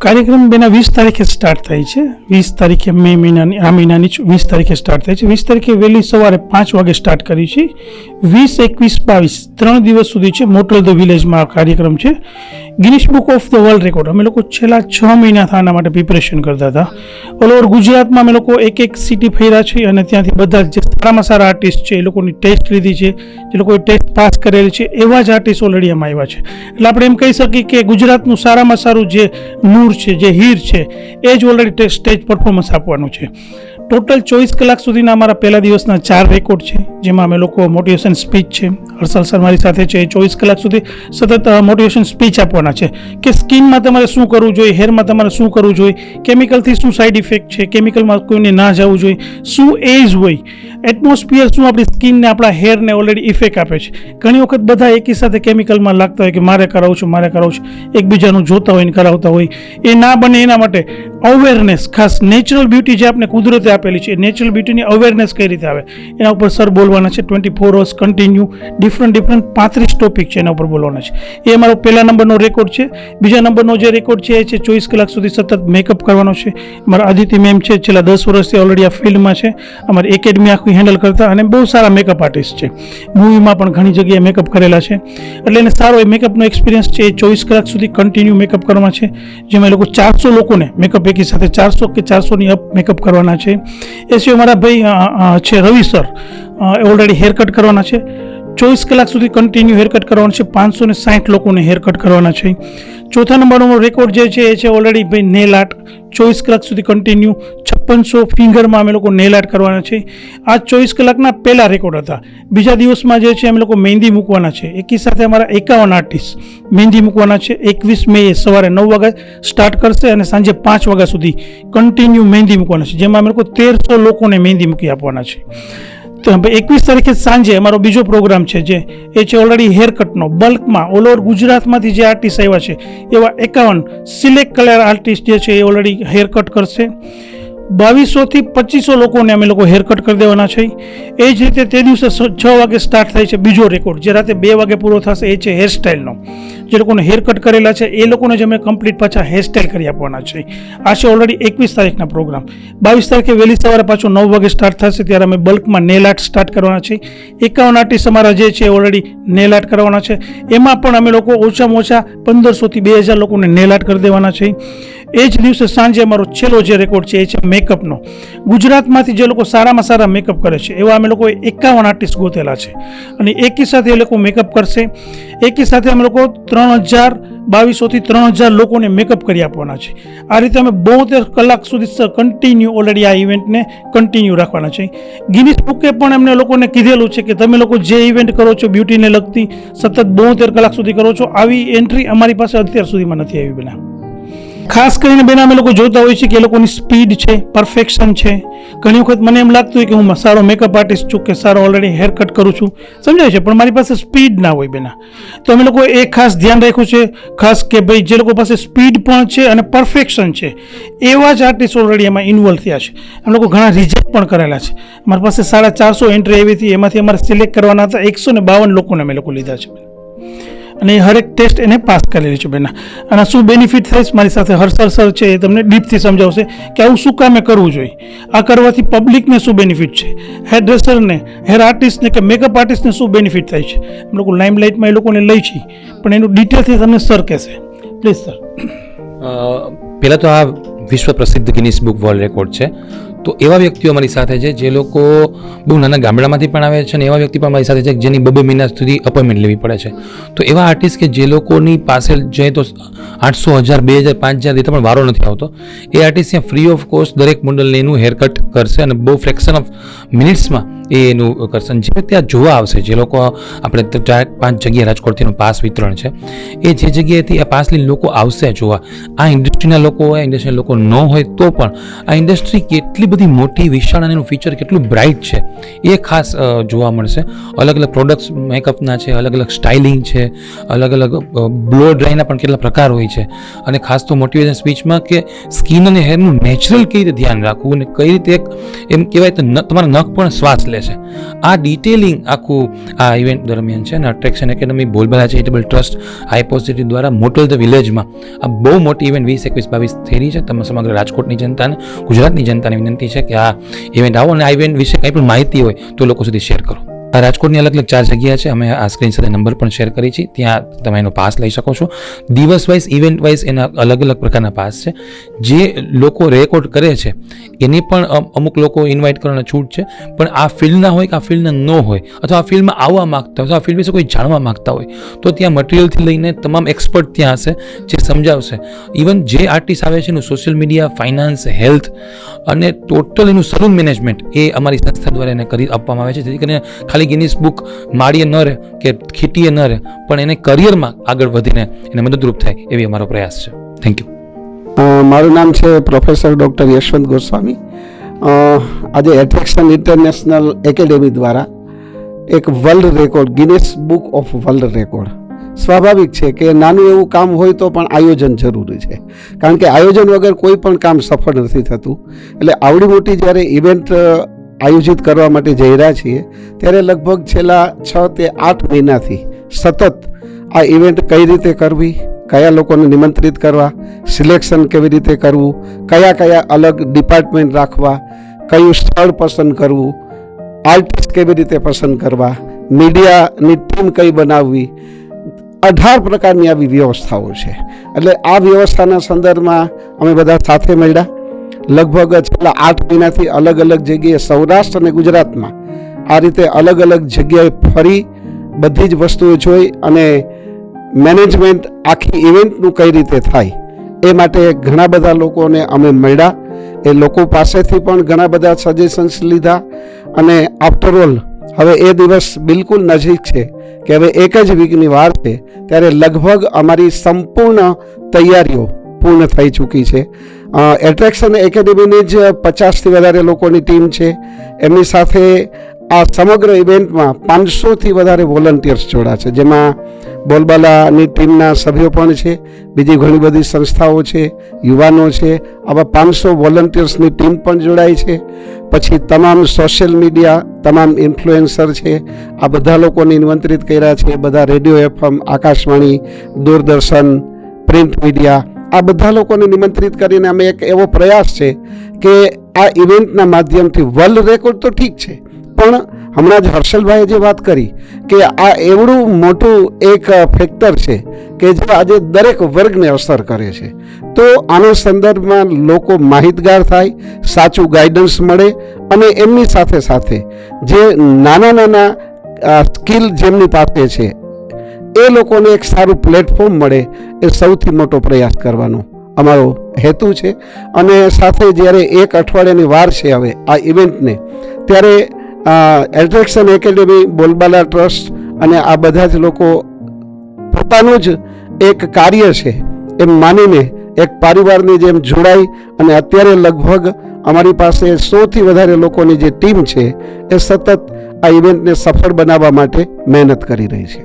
કાર્યક્રમ બેના 20 તારીખે સ્ટાર્ટ થાય છે. 20 તારીખે મે મહિનાની આ મહિનાની 20 તારીખે સ્ટાર્ટ થાય છે. 20 તારીખે વહેલી સવારે 5 વાગે સ્ટાર્ટ કરી છે. 20, 21, 22 3 દિવસ સુધી છે. મોટલ ધ વિલેજમાં આ કાર્યક્રમ છે. Guinness book of the world record અમે લોકો છેલ્લા 6 મહિના આના માટે પ્રિપેરેશન કરતા હતા. ઓલ ઓવર ગુજરાતમાં અમે લોકો એક સિટી ફર્યા છે અને ત્યાંથી બધા જે સારામાં સારા આર્ટિસ્ટ છે એ લોકોની ટેસ્ટ લીધી છે, જે લોકોએ ટેસ્ટ પાસ કરેલી છે એવા જ આર્ટિસ્ટ ઓલરેડી એમાં આવ્યા છે. એટલે આપણે એમ કહી શકીએ કે ગુજરાતનું સારામાં સારું જે નૂર છે, જે હીર છે, એ જ ઓલરેડી સ્ટેજ પરફોર્મન્સ આપવાનું છે. ટોટલ 24 કલાક સુધીના અમારા પહેલા દિવસના 4 રેકોર્ડ છે, જેમાં અમે લોકો મોટિવેશન સ્પીચ છે, હર્ષલ સર મારી સાથે છે, 24 કલાક સુધી સતત મોટિવેશન સ્પીચ આપવાના છે કે સ્કિનમાં તમારે શું કરવું જોઈએ, હેરમાં તમારે શું કરવું જોઈએ, કેમિકલથી શું સાઇડ ઇફેક્ટ છે, કેમિકલમાં કોઈને ના જવું જોઈએ, શું એજ હોય, એટમોસ્ફિયર શું આપણી સ્કિનને આપણા હેરને ઓલરેડી ઇફેક્ટ આપે છે. ઘણી વખત બધા એકી સાથે કેમિકલમાં લાગતા હોય કે મારે કરાવું છું, એકબીજાનું જોતા હોય ને કરાવતા હોય. એ ના બને એના માટે અવેરનેસ, ખાસ નેચરલ બ્યુટી જે આપણે કુદરતે આપેલી છે, નેચરલ બ્યુટીની અવેરનેસ કઈ રીતે આવે એના ઉપર સર બોલવાના છે. 24 અવર્સ કન્ટિન્યુ ડિફરન્ટ 35 ટોપિક છે એના ઉપર બોલવાના છે. એ અમારો પહેલા નંબરનો રેકોર્ડ છે. બીજા નંબરનો જે રેકોર્ડ છે એ છે 24 કલાક સુધી સતત મેકઅપ કરવાનો છે. અમારા આદિત્ય મેમ છે, છેલ્લા 10 વર્ષથી ઓલરેડી આ ફિલ્ડમાં છે, અમારી એકેડમી આખી હેન્ડલ કરતા અને બહુ સારા મેકઅપ આર્ટિસ્ટ છે. મૂવીમાં પણ ઘણી જગ્યાએ મેકઅપ કરેલા છે, એટલે એને સારો એ મેકઅપનો એક્સપિરિયન્સ છે. એ 24 કલાક સુધી કન્ટિન્યુ મેકઅપ કરવાના છે, જેમાં એ લોકો 400 લોકોને મેકઅપ એકી સાથે 400 કે 400ની અપ મેકઅપ કરવાના છે. એ સિવાય અમારા ભાઈ છે રવિ સર, ઓલરેડી હેરકટ કરવાના છે. 24 કલાક સુધી કન્ટિન્યુ હેરકટ કરવાનું છે. 560 લોકોને હેરકટ કરવાના છે. ચોથા નંબરનો રેકોર્ડ જે છે એ છે ઓલરેડી ભાઈ નેલ આર્ટ, 24 કલાક સુધી કન્ટિન્યુ 5600 ફિંગરમાં અમે લોકો નેલ આર્ટ કરવાના છે. આ 24 કલાકના પહેલા રેકોર્ડ હતા. બીજા દિવસમાં જે છે અમે લોકો મહેંદી મૂકવાના છે. એકી સાથે અમારા 51 આર્ટિસ્ટ મહેંદી મૂકવાના છે. 21 મે સવારે 9 વાગે સ્ટાર્ટ કરશે અને સાંજે 5 વાગ્યા સુધી કન્ટિન્યુ મહેંદી મૂકવાના છે, જેમાં અમે લોકો 1300 લોકોને મહેંદી મૂકી આપવાના છે. તો 21 તારીખે સાંજે અમારો બીજો પ્રોગ્રામ છે, જે એ છે ઓલરેડી હેરકટનો. બલ્કમાં ઓલ ઓવર ગુજરાતમાંથી જે આર્ટિસ્ટ આવ્યા છે એવા 51 સિલેક્ટ કલર આર્ટિસ્ટ જે છે એ ઓલરેડી હેરકટ કરશે. 2200 થી 2500 લોકોને અમે લોકો હેરકટ કરી દેવાના છે. એ જ રીતે તે દિવસે 6 વાગે સ્ટાર્ટ થાય છે બીજો રેકોર્ડ, જે રાતે 2 વાગે પૂરો થશે. એ છે હેરસ્ટાઇલનો. જે લોકોને હેરકટ કરેલા છે એ લોકોને જ અમે કમ્પ્લીટ પાછા હેરસ્ટાઇલ કરી આપવાના છે. આ છે ઓલરેડી 21 તારીખના પ્રોગ્રામ. 22 તારીખે વહેલી સવારે પાછું 9 વાગે સ્ટાર્ટ થશે, ત્યારે અમે બલ્કમાં નેલ આર્ટ સ્ટાર્ટ કરવાના છે. 51 આર્ટિસ્ટ અમારા જે છે ઓલરેડી નેલ આર્ટ કરવાના છે. એમાં પણ અમે લોકો ઓછામાં ઓછા 1500 થી 2000 લોકોને નેલ આર્ટ કરી દેવાના છે. એ જ દિવસે સાંજે અમારો છેલ્લો જે રેકોર્ડ છે એ છે મેકઅપનો. ગુજરાતમાંથી જે લોકો સારામાં સારા મેકઅપ કરે છે એવા અમે લોકોએ 51 આર્ટિસ્ટ ગોતેલા છે અને એકી સાથે એ લોકો મેકઅપ કરશે. એકી સાથે અમે લોકો 2200 થી 3000 લોકોને મેકઅપ કરી આપવાના છે. આ રીતે અમે 72 કલાક સુધી કન્ટિન્યુ ઓલરેડી આ ઇવેન્ટને કન્ટિન્યુ રાખવાના છે. ગિનિસ બુકે પણ એમને લોકોને કીધેલું છે કે તમે લોકો જે ઇવેન્ટ કરો છો બ્યુટીને લગતી સતત 72 કલાક સુધી કરો છો. આવી એન્ટ્રી અમારી પાસે અત્યાર સુધીમાં નથી આવી બેના. ખાસ કરીને બેન અમે લોકો જોતા હોઈએ છીએ કે એ લોકોની સ્પીડ છે, પરફેક્શન છે. ઘણી વખત મને એમ લાગતું હોય કે હું સારો મેકઅપ આર્ટિસ્ટ છું કે સારો ઓલરેડી હેર કટ કરું છું, સમજાય છે, પણ મારી પાસે સ્પીડ ના હોય બેના. તો અમે લોકો એ ખાસ ધ્યાન રાખ્યું છે, ખાસ કે ભાઈ જે લોકો પાસે સ્પીડ પણ છે અને પરફેક્શન છે એવા જ આર્ટિસ્ટ ઓલરેડી એમાં ઇન્વોલ્વ થયા છે. અમે લોકો ઘણા રિજેક્ટ પણ કરેલા છે. અમારી પાસે 450 એન્ટ્રી આવી હતી, એમાંથી અમારે સિલેક્ટ કરવાના હતા 152 લોકોને અમે લોકો લીધા છે અને હરેક ટેસ્ટ એને પાસ કરેલી છે બેના. અને શું બેનિફિટ થાય મારી સાથે હર્ષલ સર છે, એ તમને ડીપથી સમજાવશે કે આવું શું કામે કરવું જોઈએ, આ કરવાથી પબ્લિકને શું બેનિફિટ છે, હેર ડ્રેસરને, હેર આર્ટિસ્ટને કે મેકઅપ આર્ટિસ્ટને શું બેનિફિટ થાય છે. અમે લોકો લાઇમલાઇટમાં એ લોકોને લઈ છીએ, પણ એનું ડિટેલથી તમને સર કહેશે. Please sir. પહેલાં તો આ વિશ્વ પ્રસિદ્ધ ગિનિસ બુક વર્લ્ડ રેકોર્ડ છે, તો એવા વ્યક્તિઓ મારી સાથે છે જે લોકો બહુ નાના ગામડામાંથી પણ આવે છે અને એવા વ્યક્તિ પણ મારી સાથે છે જેની 2 મહિના સુધી અપોઇન્ટમેન્ટ લેવી પડે છે. તો એવા આર્ટિસ્ટ કે જે લોકોની પાસે જાય તો 800, 1000, 2000, 5000 દેતા પણ વારો નથી આવતો, એ આર્ટિસ્ટ ત્યાં ફ્રી ઓફ કોસ્ટ દરેક મોડલને એનું હેરકટ કરશે અને બહુ ફ્રેક્શન ઓફ મિનિટ્સમાં એ એનું કરશે. જે ત્યાં જોવા આવશે, જે લોકો આપણે 4-5 જગ્યાએ રાજકોટથી પાસ વિતરણ છે, એ જે જગ્યાએથી આ પાસ લઈને લોકો આવશે જોવા, આ ઇન્ડસ્ટ્રીના લોકો હોય, ઇન્ડસ્ટ્રીના લોકો ન હોય તો પણ આ ઇન્ડસ્ટ્રી કેટલી બધી મોટી વિશાળ અને એનું ફીચર કેટલું બ્રાઇટ છે એ ખાસ જોવા મળશે. અલગ અલગ પ્રોડક્ટ્સ મેકઅપના છે, અલગ અલગ સ્ટાઇલિંગ છે, અલગ અલગ બ્લો ડ્રાયના પણ કેટલા પ્રકાર હોય છે, અને ખાસ તો મોટિવેશન સ્પીચમાં કે સ્કિન અને હેરનું નેચરલ કઈ રીતે ધ્યાન રાખવું અને કઈ રીતે એક એમ કહેવાય તો તમારા નખ પણ શ્વાસ લેશે, આ ડિટેલિંગ આખું આ ઇવેન્ટ દરમિયાન છે. અને અટ્રેક્શન એકેડમી, બોલબાલા ચેરિટેબલ ટ્રસ્ટ, હાઈ પોઝિટિવ દ્વારા મોટલ ધ વિલેજમાં આ બહુ મોટી ઇવેન્ટ 20-21-22 થઈ રહી છે. તમે સમગ્ર રાજકોટની જનતાને, ગુજરાતની જનતાને વિનંતી છે કે આ ઇવેન્ટ આવો અને આ ઇવેન્ટ વિશે કંઈ પણ માહિતી હોય તો લોકો સુધી શેર કરો. રાજકોટની અલગ અલગ 4 જગ્યા છે, અમે આ સ્ક્રીન સાથે નંબર પણ શેર કરી છે, ત્યાં તમે એનો પાસ લઈ શકો છો. દિવસ વાઇઝ, ઇવેન્ટ વાઇઝ એના અલગ અલગ પ્રકારના પાસ છે. જે લોકો રેકોર્ડ કરે છે એની પણ અમુક લોકો ઇન્વાઇટ કરવાના છૂટ છે, પણ આ ફિલ્ડના હોય કે આ ફિલ્ડના ન હોય, અથવા આ ફિલ્ડમાં આવવા માગતા હોય, અથવા આ ફિલ્ડ વિશે કોઈ જાણવા માગતા હોય, તો ત્યાં મટીરિયલથી લઈને તમામ એક્સપર્ટ ત્યાં હશે જે સમજાવશે. ઇવન જે આર્ટિસ્ટ આવે છે એનું સોશિયલ મીડિયા, ફાઇનાન્સ, હેલ્થ અને ટોટલ એનું સલૂન મેનેજમેન્ટ એ અમારી સંસ્થા દ્વારા એને કરી આપવામાં આવે છે, જેથી કરીને ખાલી ગિનિસ બુક માળીએ ન રહે કે ખીટીએ ન રહે, પણ એને કરિયરમાં આગળ વધીને એને મદદરૂપ થાય એવી અમારો પ્રયાસ છે. Thank you. મારું નામ છે પ્રોફેસર ડૉક્ટર યશવંત ગોસ્વામી. આજે એટ્રેક્શન ઇન્ટરનેશનલ એકેડેમી દ્વારા એક world record, Guinness book of world record. સ્વાભાવિક છે કે નાનું એવું કામ હોય તો પણ આયોજન જરૂરી છે, કારણ કે આયોજન વગર કોઈ પણ કામ સફળ નથી થતું. એટલે આવડી મોટી જ્યારે ઇવેન્ટ આયોજિત કરવા માટે જઈ રહ્યા છીએ ત્યારે લગભગ છેલ્લા 6 થી 8 મહિનાથી સતત આ ઇવેન્ટ કઈ રીતે કરવી, કયા લોકોને નિમંત્રિત કરવા, સિલેક્શન કેવી રીતે કરવું, કયા અલગ ડિપાર્ટમેન્ટ રાખવા, કયું સ્થળ પસંદ કરવું, આર્ટિસ્ટ કેવી રીતે પસંદ કરવા, મીડિયાની ટીમ કઈ બનાવવી, 18 પ્રકારની આવી વ્યવસ્થાઓ છે. એટલે આ વ્યવસ્થાના સંદર્ભમાં અમે બધા સાથે મળ્યા. લગભગ છેલ્લા 8 મહિનાથી અલગ અલગ જગ્યાએ સૌરાષ્ટ્ર અને ગુજરાતમાં આ રીતે અલગ અલગ જગ્યાએ ફરી બધી જ વસ્તુઓ જોઈ અને મેનેજમેન્ટ આખી ઇવેન્ટનું કઈ રીતે થાય એ માટે ઘણા બધા લોકોને અમે મળ્યા. એ લોકો પાસેથી પણ ઘણા બધા સજેશન્સ લીધા અને આફ્ટરઓલ હવે એ દિવસ બિલકુલ નજીક છે કે હવે 1 જ વીકની વાર છે, ત્યારે લગભગ અમારી સંપૂર્ણ તૈયારીઓ પૂર્ણ થઈ ચૂકી છે. એટ્રેક્શન એકેડેમીની જ 50થી વધારે લોકોની ટીમ છે. એમની સાથે આ સમગ્ર ઇવેન્ટમાં 500થી વધારે વોલન્ટિયર્સ જોડા છે, જેમાં બોલબાલાની ટીમના સભ્યો પણ છે, બીજી ઘણી બધી સંસ્થાઓ છે, યુવાનો છે. આવા 500 વોલન્ટિયર્સની ટીમ પણ જોડાઈ છે. પછી તમામ સોશિયલ મીડિયા, તમામ ઇન્ફ્લુએન્સર છે, આ બધા લોકોને નિમંત્રિત કર્યા છે. બધા radio, FM, Akashvani, Doordarshan, print media, આ બધા લોકોને નિમંત્રિત કરીને અમે એક એવો પ્રયાસ છે કે આ ઇવેન્ટના માધ્યમથી વર્લ્ડ રેકોર્ડ તો ઠીક છે, પણ હમણાં જ હર્ષલભાઈએ જે વાત કરી કે આ એવડું મોટું એક ફેક્ટર છે કે જે આજે દરેક વર્ગને અસર કરે છે, તો આના સંદર્ભમાં લોકો માહિતગાર થાય, સાચું ગાઈડન્સ મળે અને એમની સાથે સાથે જે નાના સ્કિલ જેમની પાસે છે એ લોકોને એક સારું પ્લેટફોર્મ મળે, એ સૌથી મોટો પ્રયાસ કરવાનો અમારો હેતુ છે. અને સાથે જ્યારે 1 અઠવાડિયાની વાર છે હવે આ ઇવેન્ટને, ત્યારે એટ્રેક્શન એકેડેમી, બોલબાલા ટ્રસ્ટ અને આ બધા જ લોકો પોતાનું જ એક કાર્ય છે એમ માનીને એક પરિવારની જેમ જોડાઈ અને અત્યારે લગભગ અમારી પાસે 100થી વધારે લોકોની જે ટીમ છે એ સતત આ ઇવેન્ટને સફળ બનાવવા માટે મહેનત કરી રહી છે.